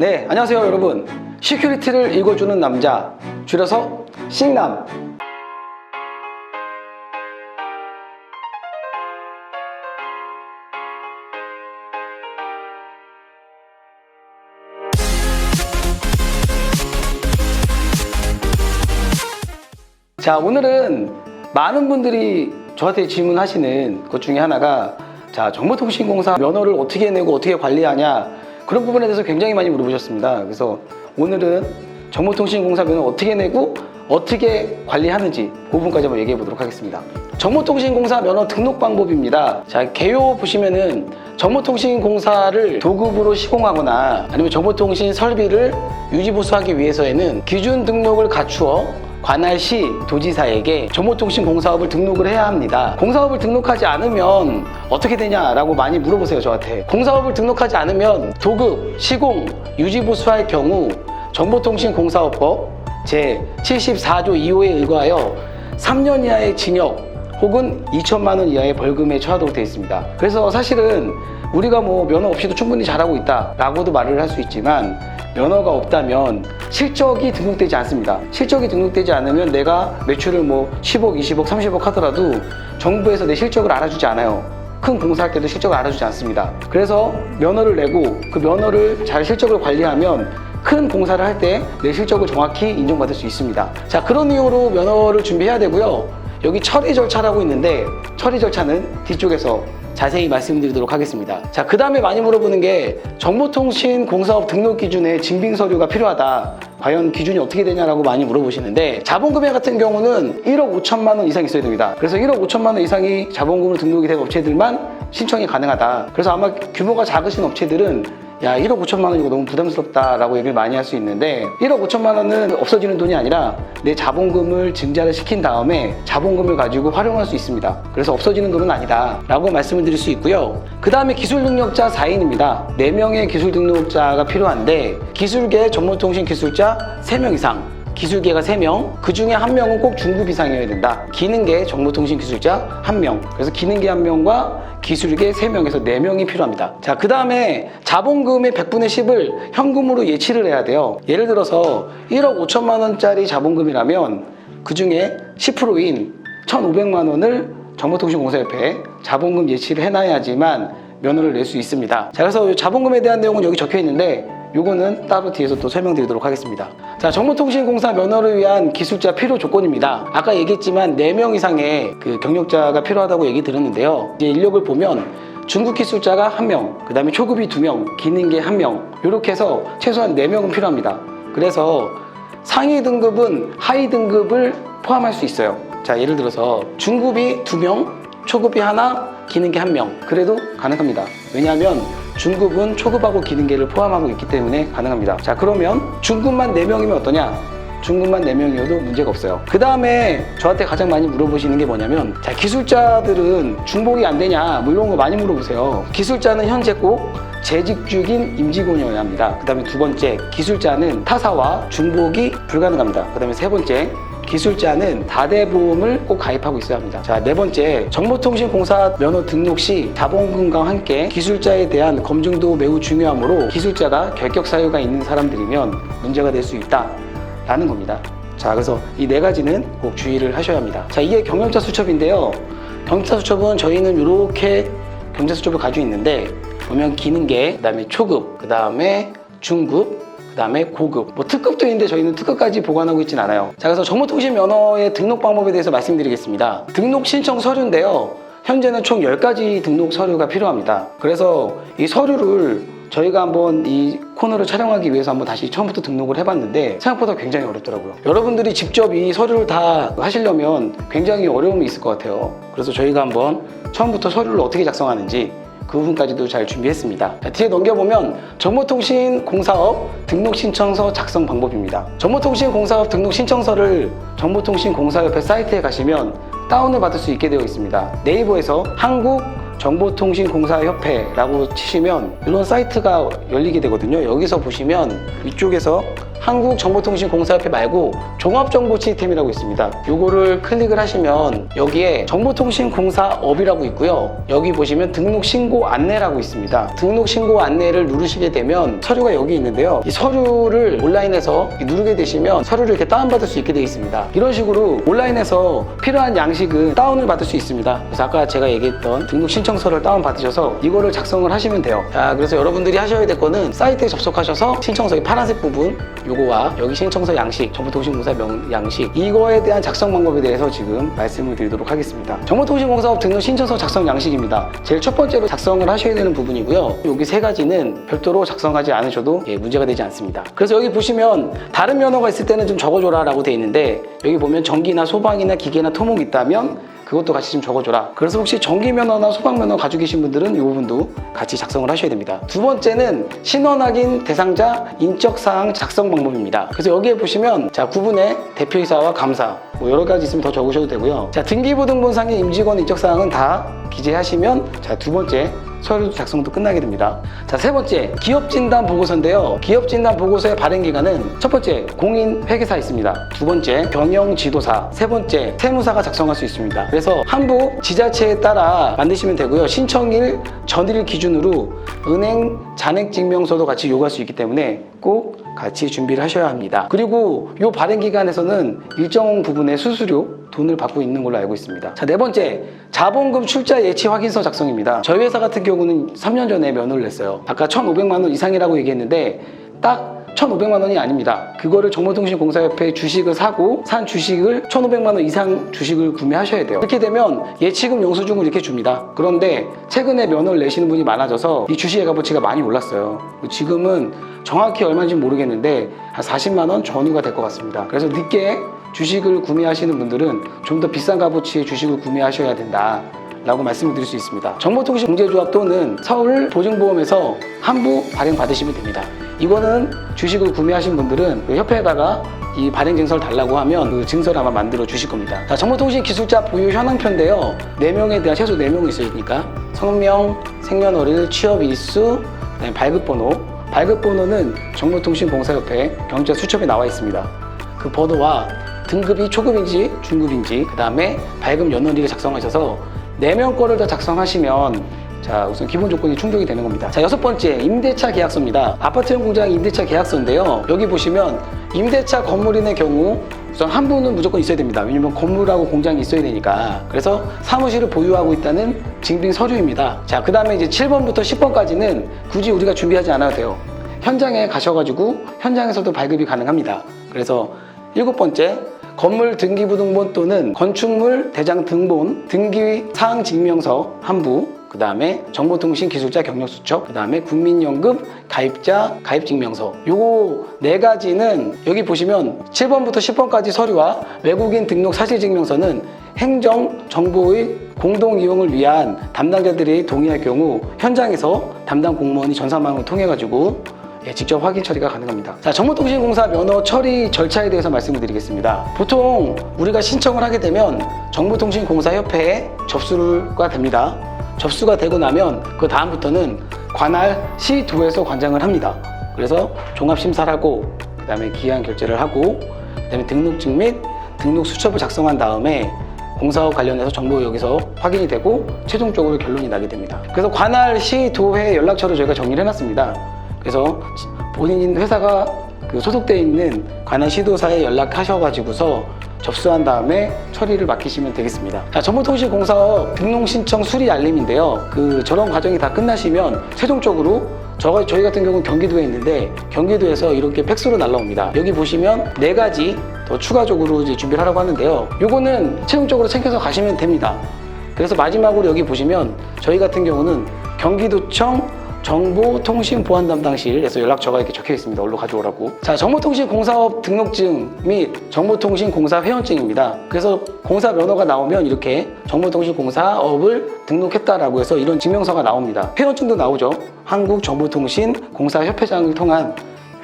네, 안녕하세요 여러분. 시큐리티를 읽어주는 남자, 줄여서 싱남. 자, 오늘은 많은 분들이 저한테 질문하시는 것 중에 하나가, 자, 정보통신공사 면허를 어떻게 내고 어떻게 관리하냐, 그런 부분에 대해서 굉장히 많이 물어보셨습니다. 그래서 오늘은 정보통신공사 면허 어떻게 내고 어떻게 관리하는지 그 부분까지 한번 얘기해 보도록 하겠습니다. 정보통신공사 면허 등록 방법입니다. 자, 개요 보시면은 정보통신공사를 도급으로 시공하거나 아니면 정보통신 설비를 유지보수하기 위해서에는 기준 등록을 갖추어 관할시 도지사에게 정보통신공사업을 등록을 해야 합니다. 공사업을 등록하지 않으면 어떻게 되냐라고 많이 물어보세요, 저한테. 공사업을 등록하지 않으면 도급, 시공, 유지보수할 경우 정보통신공사업법 제74조 2호에 의거하여 3년 이하의 징역 혹은 2천만 원 이하의 벌금에 처하도록 되어 있습니다. 그래서 사실은 우리가 뭐 면허 없이도 충분히 잘하고 있다라고도 말을 할 수 있지만, 면허가 없다면 실적이 등록되지 않습니다. 실적이 등록되지 않으면 내가 매출을 뭐 10억, 20억, 30억 하더라도 정부에서 내 실적을 알아주지 않아요. 큰 공사할 때도 실적을 알아주지 않습니다. 그래서 면허를 내고 그 면허를 잘 실적을 관리하면 큰 공사를 할 때 내 실적을 정확히 인정받을 수 있습니다. 자, 그런 이유로 면허를 준비해야 되고요. 여기 처리 절차라고 있는데, 처리 절차는 뒤쪽에서 자세히 말씀드리도록 하겠습니다. 자, 그 다음에 많이 물어보는 게 정보통신공사업 등록 기준에 증빙서류가 필요하다. 과연 기준이 어떻게 되냐라고 많이 물어보시는데, 자본금액 같은 경우는 1억 5천만 원 이상 있어야 됩니다. 그래서 1억 5천만 원 이상이 자본금으로 등록이 된 업체들만 신청이 가능하다. 그래서 아마 규모가 작으신 업체들은 야, 1억 5천만 원 이거 너무 부담스럽다라고 얘기를 많이 할 수 있는데, 1억 5천만 원은 없어지는 돈이 아니라 내 자본금을 증자를 시킨 다음에 자본금을 가지고 활용할 수 있습니다. 그래서 없어지는 돈은 아니다 라고 말씀을 드릴 수 있고요. 그 다음에 기술 능력자 4인입니다. 4명의 기술 능력자가 필요한데, 기술계 정보통신 기술자 3명 이상, 기술계가 3명, 그 중에 1명은 꼭 중급 이상이어야 된다. 기능계 정보통신 기술자 1명, 그래서 기능계 1명과 기술계 3명에서 4명이 필요합니다. 자, 그 다음에 자본금의 100분의 10을 현금으로 예치를 해야 돼요. 예를 들어서 1억 5천만 원짜리 자본금이라면 그 중에 10%인 1,500만 원을 정보통신공사협회에 자본금 예치를 해놔야지만 면허를 낼 수 있습니다. 자, 그래서 자본금에 대한 내용은 여기 적혀 있는데, 요거는 따로 뒤에서 또 설명드리도록 하겠습니다. 자, 정보통신공사 면허를 위한 기술자 필요 조건입니다. 아까 얘기했지만 4명 이상의 그 경력자가 필요하다고 얘기 드렸는데요. 이제 인력을 보면 중급 기술자가 1명, 그 다음에 초급이 2명, 기능계 1명, 이렇게 해서 최소한 4명은 필요합니다. 그래서 상위 등급은 하위 등급을 포함할 수 있어요. 자, 예를 들어서 중급이 2명, 초급이 1, 기능계 1명, 그래도 가능합니다. 왜냐하면 중급은 초급하고 기능계를 포함하고 있기 때문에 가능합니다. 자, 그러면 중급만 4명이면 어떠냐? 중급만 4명이어도 문제가 없어요. 그 다음에 저한테 가장 많이 물어보시는 게 뭐냐면, 자, 기술자들은 중복이 안 되냐, 뭐 이런 거 많이 물어보세요. 기술자는 현재 꼭 재직 중인 임직원이어야 합니다. 그 다음에 2번째, 기술자는 타사와 중복이 불가능합니다. 그 다음에 3번째, 기술자는 다대보험을 꼭 가입하고 있어야 합니다. 자, 4번째, 정보통신공사 면허 등록 시 자본금과 함께 기술자에 대한 검증도 매우 중요하므로 기술자가 결격 사유가 있는 사람들이면 문제가 될 수 있다라는 겁니다. 자, 그래서 이 4가지는 꼭 주의를 하셔야 합니다. 자, 이게 경력자 수첩인데요. 경력자 수첩은 저희는 이렇게 경력자 수첩을 가지고 있는데, 보면 기능계, 그 다음에 초급, 그 다음에 중급, 그 다음에 고급, 뭐 특급도 있는데 저희는 특급까지 보관하고 있진 않아요. 자, 그래서 정보통신 면허의 등록 방법에 대해서 말씀드리겠습니다. 등록 신청 서류인데요. 현재는 총 10가지 등록 서류가 필요합니다. 그래서 이 서류를 저희가 한번 이 코너를 촬영하기 위해서 한번 다시 처음부터 등록을 해봤는데, 생각보다 굉장히 어렵더라고요. 여러분들이 직접 이 서류를 다 하시려면 굉장히 어려움이 있을 것 같아요. 그래서 저희가 한번 처음부터 서류를 어떻게 작성하는지 그 부분까지도 잘 준비했습니다. 자, 뒤에 넘겨보면 정보통신공사업 등록신청서 작성 방법입니다. 정보통신공사업 등록신청서를 정보통신공사협회 사이트에 가시면 다운을 받을 수 있게 되어 있습니다. 네이버에서 한국 정보통신공사협회라고 치시면 이런 사이트가 열리게 되거든요. 여기서 보시면 위쪽에서 한국정보통신공사협회 말고 종합정보시스템이라고 있습니다. 요거를 클릭을 하시면 여기에 정보통신공사업이라고 있고요. 여기 보시면 등록신고 안내라고 있습니다. 등록신고 안내를 누르시게 되면 서류가 여기 있는데요. 이 서류를 온라인에서 누르게 되시면 서류를 이렇게 다운받을 수 있게 되어 있습니다. 이런 식으로 온라인에서 필요한 양식은 다운을 받을 수 있습니다. 그래서 아까 제가 얘기했던 등록 신청서를 다운받으셔서 이거를 작성을 하시면 돼요. 자, 그래서 여러분들이 하셔야 될 거는 사이트에 접속하셔서 신청서 의 파란색 부분 요거와 여기 신청서 양식, 정보통신공사 양식 이거에 대한 작성 방법에 대해서 지금 말씀을 드리도록 하겠습니다. 정보통신공사업 등록 신청서 작성 양식입니다. 제일 첫 번째로 작성을 하셔야 되는 부분이고요. 여기 세 가지는 별도로 작성하지 않으셔도 문제가 되지 않습니다. 그래서 여기 보시면 다른 면허가 있을 때는 좀 적어줘라 라고 되어 있는데 여기 보면 전기나 소방이나 기계나 토목이 있다면 그것도 같이 좀 적어줘라. 그래서 혹시 전기면허나 소방면허 가지고 계신 분들은 이 부분도 같이 작성을 하셔야 됩니다. 두 번째는 신원 확인 대상자 인적사항 작성 방법입니다. 그래서 여기에 보시면 자 구분의 대표이사와 감사 뭐 여러 가지 있으면 더 적으셔도 되고요. 자 등기부등본상의 임직원 인적사항은 다 기재하시면 자 두 번째 서류 작성도 끝나게 됩니다. 자, 세 번째 기업진단 보고서인데요. 기업진단 보고서의 발행기간은 첫 번째 공인회계사 있습니다. 두 번째 경영지도사, 세 번째 세무사가 작성할 수 있습니다. 그래서 한부 지자체에 따라 만드시면 되고요. 신청일 전일 기준으로 은행 잔액증명서도 같이 요구할 수 있기 때문에 꼭 같이 준비를 하셔야 합니다. 그리고 이 발행기간에서는 일정 부분의 수수료 돈을 받고 있는 걸로 알고 있습니다. 자, 네 번째 자본금 출자 예치 확인서 작성입니다. 저희 회사 같은 경우는 3년 전에 면허를 냈어요. 아까 1,500만 원 이상이라고 얘기했는데 딱 1,500만 원이 아닙니다. 그거를 정보통신공사협회 주식을 사고 산 주식을 1,500만 원 이상 주식을 구매하셔야 돼요. 이렇게 되면 예치금 영수증을 이렇게 줍니다. 그런데 최근에 면허를 내시는 분이 많아져서 이 주식의 값어치가 많이 올랐어요. 지금은 정확히 얼마인지 모르겠는데 한 40만 원 전후가 될 것 같습니다. 그래서 늦게 주식을 구매하시는 분들은 좀 더 비싼 값어치의 주식을 구매하셔야 된다 라고 말씀을 드릴 수 있습니다. 정보통신공제조합 또는 서울보증보험에서 한부 발행 받으시면 됩니다. 이거는 주식을 구매하신 분들은 그 협회에다가 이 발행 증서를 달라고 하면 그 증서를 아마 만들어 주실 겁니다. 자, 정보통신 기술자 보유 현황표인데요. 4명에 대한 최소 4명이 있으니까 성명, 생년월일, 취업일수, 그다음에 발급번호. 발급번호는 정보통신공사협회 경제 수첩에 나와 있습니다. 그 번호와 등급이 초급인지 중급인지 그 다음에 발급 연월일을 작성하셔서 4명 거를 다 작성하시면 자 우선 기본 조건이 충족이 되는 겁니다. 자, 여섯 번째 임대차 계약서입니다. 아파트형 공장 임대차 계약서인데요. 여기 보시면 임대차 건물인의 경우 우선 한 분은 무조건 있어야 됩니다. 왜냐면 건물하고 공장이 있어야 되니까. 그래서 사무실을 보유하고 있다는 증빙 서류입니다. 자, 그 다음에 이제 7번부터 10번까지는 굳이 우리가 준비하지 않아도 돼요. 현장에 가셔가지고 현장에서도 발급이 가능합니다. 그래서 7번째 건물 등기부등본 또는 건축물 대장 등본 등기 사항 증명서 한부, 그 다음에 정보통신 기술자 경력수첩, 그 다음에 국민연금 가입자 가입증명서. 요거 4가지는 여기 보시면 7번부터 10번까지 서류와 외국인 등록 사실증명서는 행정정보의 공동이용을 위한 담당자들이 동의할 경우 현장에서 담당 공무원이 전산망을 통해 가지고 직접 확인 처리가 가능합니다. 자, 정보통신공사 면허 처리 절차에 대해서 말씀을 드리겠습니다. 보통 우리가 신청을 하게 되면 정보통신공사협회에 접수가 됩니다. 접수가 되고 나면 그 다음부터는 관할 시도에서 관장을 합니다. 그래서 종합심사를 하고 그 다음에 기한 결제를 하고 그 다음에 등록증 및 등록 수첩을 작성한 다음에 공사업 관련해서 정보 여기서 확인이 되고 최종적으로 결론이 나게 됩니다. 그래서 관할 시도회 연락처를 저희가 정리를 해놨습니다. 그래서 본인 회사가 소속되어 있는 관할 시도사에 연락하셔가지고서 접수한 다음에 처리를 맡기시면 되겠습니다. 자, 정보통신공사업 등록신청 수리 알림인데요. 저런 과정이 다 끝나시면 최종적으로 저희 같은 경우는 경기도에 있는데 경기도에서 이렇게 팩스로 날라옵니다. 여기 보시면 4가지 더 추가적으로 이제 준비를 하라고 하는데요. 요거는 최종적으로 챙겨서 가시면 됩니다. 그래서 마지막으로 여기 보시면 저희 같은 경우는 경기도청 정보통신보안 담당실에서 연락처가 이렇게 적혀 있습니다. 얼른 가져오라고. 자, 정보통신공사업 등록증 및 정보통신공사 회원증입니다. 그래서 공사 면허가 나오면 이렇게 정보통신공사업을 등록했다라고 해서 이런 증명서가 나옵니다. 회원증도 나오죠. 한국정보통신공사협회장을 통한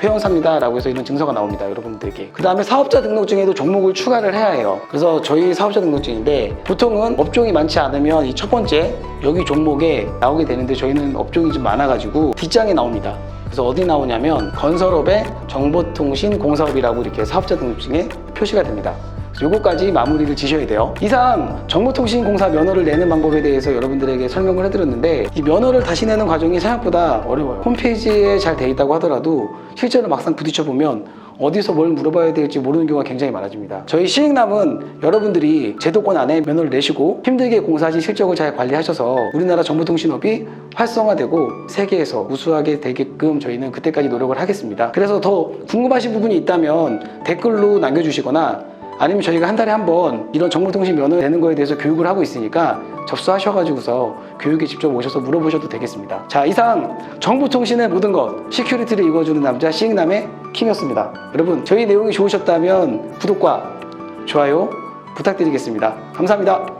회원사입니다 라고 해서 이런 증서가 나옵니다, 여러분들에게. 그 다음에 사업자 등록증에도 종목을 추가를 해야 해요. 그래서 저희 사업자 등록증인데 보통은 업종이 많지 않으면 이 첫 번째 여기 종목에 나오게 되는데 저희는 업종이 좀 많아가지고 뒷장에 나옵니다. 그래서 어디 나오냐면 건설업의 정보통신공사업이라고 이렇게 사업자 등록증에 표시가 됩니다. 요거까지 마무리를 지셔야 돼요. 이상 정보통신공사 면허를 내는 방법에 대해서 여러분들에게 설명을 해드렸는데 이 면허를 다시 내는 과정이 생각보다 어려워요. 홈페이지에 잘 돼 있다고 하더라도 실제로 막상 부딪혀보면 어디서 뭘 물어봐야 될지 모르는 경우가 굉장히 많아집니다. 저희 시행남은 여러분들이 제도권 안에 면허를 내시고 힘들게 공사하신 실적을 잘 관리하셔서 우리나라 정보통신업이 활성화되고 세계에서 우수하게 되게끔 저희는 그때까지 노력을 하겠습니다. 그래서 더 궁금하신 부분이 있다면 댓글로 남겨주시거나 아니면 저희가 한 달에 한 번 이런 정보통신 면허 내는 거에 대해서 교육을 하고 있으니까 접수하셔가지고서 교육에 직접 오셔서 물어보셔도 되겠습니다. 자, 이상 정보통신의 모든 것, 시큐리티를 이루어주는 남자 시행남의 킹이었습니다. 여러분, 저희 내용이 좋으셨다면 구독과 좋아요 부탁드리겠습니다. 감사합니다.